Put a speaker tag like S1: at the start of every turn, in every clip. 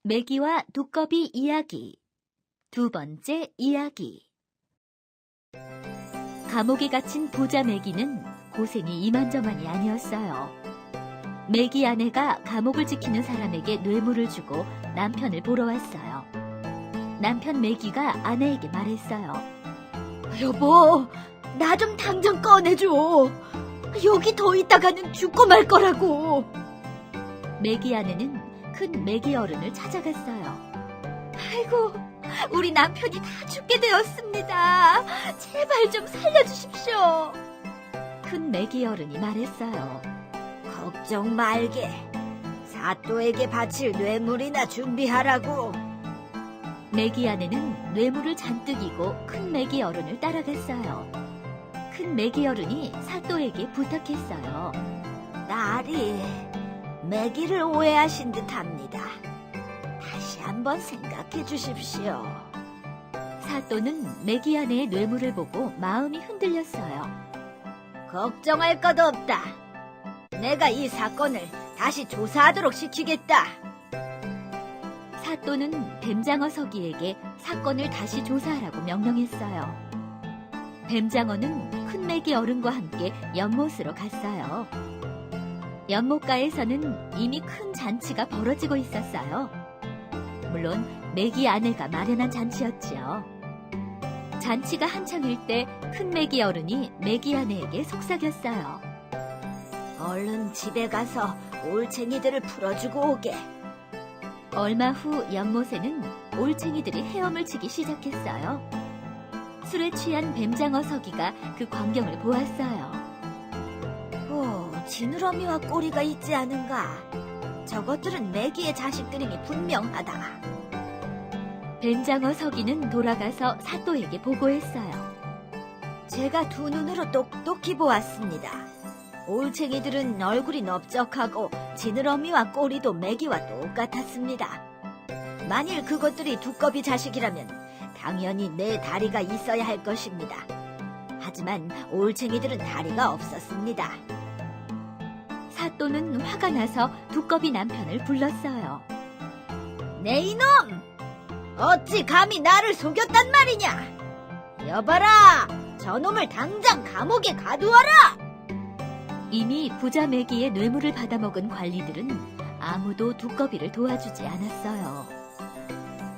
S1: 메기와 두꺼비 이야기 두 번째 이야기. 감옥에 갇힌 부자 메기는 고생이 이만저만이 아니었어요. 메기 아내가 감옥을 지키는 사람에게 뇌물을 주고 남편을 보러 왔어요. 남편 메기가 아내에게 말했어요.
S2: 여보, 나 좀 당장 꺼내줘. 여기 더 있다가는 죽고 말 거라고.
S1: 메기 아내는 큰 메기 어른을 찾아갔어요.
S2: 아이고, 우리 남편이 다 죽게 되었습니다. 제발 좀 살려주십시오.
S1: 큰 메기 어른이 말했어요.
S2: 걱정 말게. 사또에게 바칠 뇌물이나 준비하라고.
S1: 메기 아내는 뇌물을 잔뜩 이고 큰 메기 어른을 따라갔어요. 큰 메기 어른이 사또에게 부탁했어요.
S2: 딸이 메기를 오해하신 듯합니다. 다시 한번 생각해 주십시오.
S1: 사또는 메기 아내의 뇌물을 보고 마음이 흔들렸어요.
S2: 걱정할 것 없다. 내가 이 사건을 다시 조사하도록 시키겠다.
S1: 사또는 뱀장어 서기에게 사건을 다시 조사하라고 명령했어요. 뱀장어는 큰 메기 어른과 함께 연못으로 갔어요. 연못가에서는 이미 큰 잔치가 벌어지고 있었어요. 물론 메기 아내가 마련한 잔치였지요. 잔치가 한창일 때 큰 메기 어른이 메기 아내에게 속삭였어요.
S2: 얼른 집에 가서 올챙이들을 풀어주고 오게.
S1: 얼마 후 연못에는 올챙이들이 헤엄을 치기 시작했어요. 술에 취한 뱀장어 서기가 그 광경을 보았어요.
S2: 오, 지느러미와 꼬리가 있지 않은가? 저것들은 메기의 자식들임이 분명하다.
S1: 뱀장어 서기는 돌아가서 사또에게 보고했어요.
S2: 제가 두 눈으로 똑똑히 보았습니다. 올챙이들은 얼굴이 넓적하고 지느러미와 꼬리도 메기와 똑같았습니다. 만일 그것들이 두꺼비 자식이라면 당연히 네 다리가 있어야 할 것입니다. 하지만 올챙이들은 다리가 없었습니다.
S1: 사또는 화가 나서 두꺼비 남편을 불렀어요.
S2: 네 이놈! 어찌 감히 나를 속였단 말이냐? 여봐라! 저놈을 당장 감옥에 가두어라!
S1: 이미 부자 메기의 뇌물을 받아먹은 관리들은 아무도 두꺼비를 도와주지 않았어요.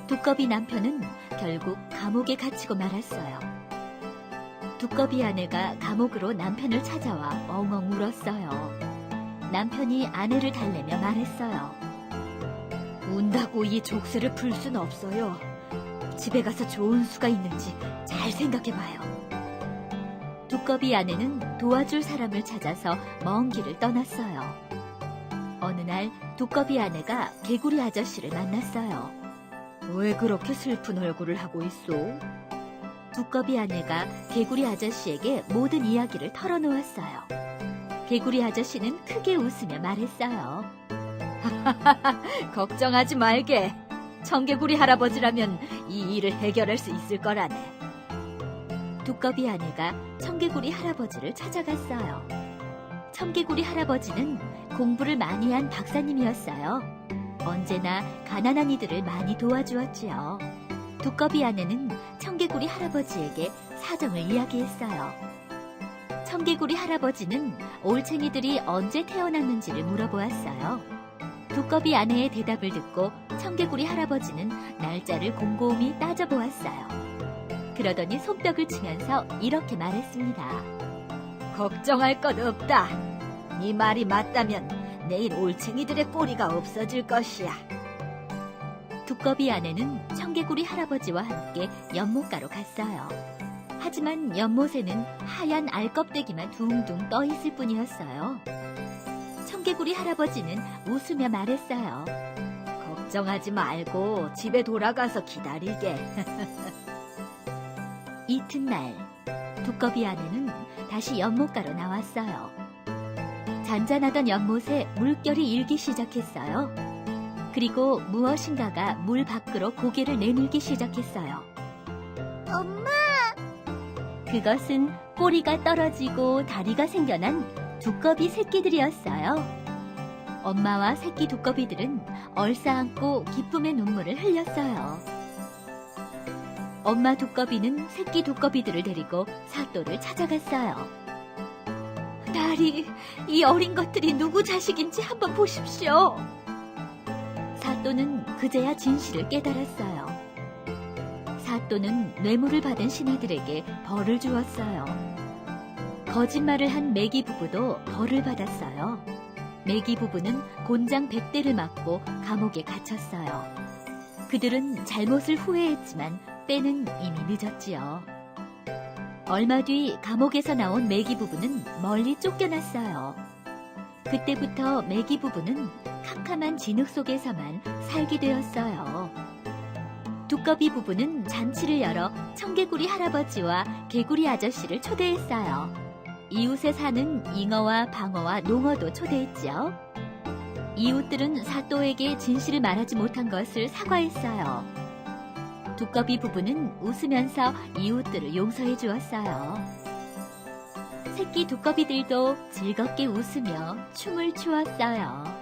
S1: 두꺼비 남편은 결국 감옥에 갇히고 말았어요. 두꺼비 아내가 감옥으로 남편을 찾아와 엉엉 울었어요. 남편이 아내를 달래며 말했어요.
S2: 운다고 이 족쇄를 풀 순 없어요. 집에 가서 좋은 수가 있는지 잘 생각해봐요.
S1: 두꺼비 아내는 도와줄 사람을 찾아서 먼 길을 떠났어요. 어느 날 두꺼비 아내가 개구리 아저씨를 만났어요.
S2: 왜 그렇게 슬픈 얼굴을 하고 있어?
S1: 두꺼비 아내가 개구리 아저씨에게 모든 이야기를 털어놓았어요. 개구리 아저씨는 크게 웃으며 말했어요.
S2: 걱정하지 말게. 청개구리 할아버지라면 이 일을 해결할 수 있을 거라네.
S1: 두꺼비 아내가 청개구리 할아버지를 찾아갔어요. 청개구리 할아버지는 공부를 많이 한 박사님이었어요. 언제나 가난한 이들을 많이 도와주었지요. 두꺼비 아내는 청개구리 할아버지에게 사정을 이야기했어요. 청개구리 할아버지는 올챙이들이 언제 태어났는지를 물어보았어요. 두꺼비 아내의 대답을 듣고 청개구리 할아버지는 날짜를 곰곰이 따져보았어요. 그러더니 손뼉을 치면서 이렇게 말했습니다.
S2: 걱정할 것 없다. 네 말이 맞다면 내일 올챙이들의 꼬리가 없어질 것이야.
S1: 두꺼비 아내는 청개구리 할아버지와 함께 연못가로 갔어요. 하지만 연못에는 하얀 알껍데기만 둥둥 떠 있을 뿐이었어요. 청개구리 할아버지는 웃으며 말했어요.
S2: 걱정하지 말고 집에 돌아가서 기다리게.
S1: 이튿날 두꺼비 아내는 다시 연못가로 나왔어요. 잔잔하던 연못에 물결이 일기 시작했어요. 그리고 무엇인가가 물 밖으로 고개를 내밀기 시작했어요.
S2: 엄마!
S1: 그것은 꼬리가 떨어지고 다리가 생겨난 두꺼비 새끼들이었어요. 엄마와 새끼 두꺼비들은 얼싸안고 기쁨의 눈물을 흘렸어요. 엄마 두꺼비는 새끼 두꺼비들을 데리고 사또를 찾아갔어요.
S2: 딸이, 이 어린 것들이 누구 자식인지 한번 보십시오.
S1: 사또는 그제야 진실을 깨달았어요. 사또는 뇌물을 받은 신하들에게 벌을 주었어요. 거짓말을 한 매기 부부도 벌을 받았어요. 매기 부부는 곤장 100대를 맞고 감옥에 갇혔어요. 그들은 잘못을 후회했지만 때는 이미 늦었지요. 얼마 뒤 감옥에서 나온 매기 부부는 멀리 쫓겨났어요. 그때부터 매기 부부는 캄캄한 진흙 속에서만 살게 되었어요. 두꺼비 부부는 잔치를 열어 청개구리 할아버지와 개구리 아저씨를 초대했어요. 이웃에 사는 잉어와 방어와 농어도 초대했지요. 이웃들은 사또에게 진실을 말하지 못한 것을 사과했어요. 두꺼비 부부는 웃으면서 이웃들을 용서해 주었어요. 새끼 두꺼비들도 즐겁게 웃으며 춤을 추었어요.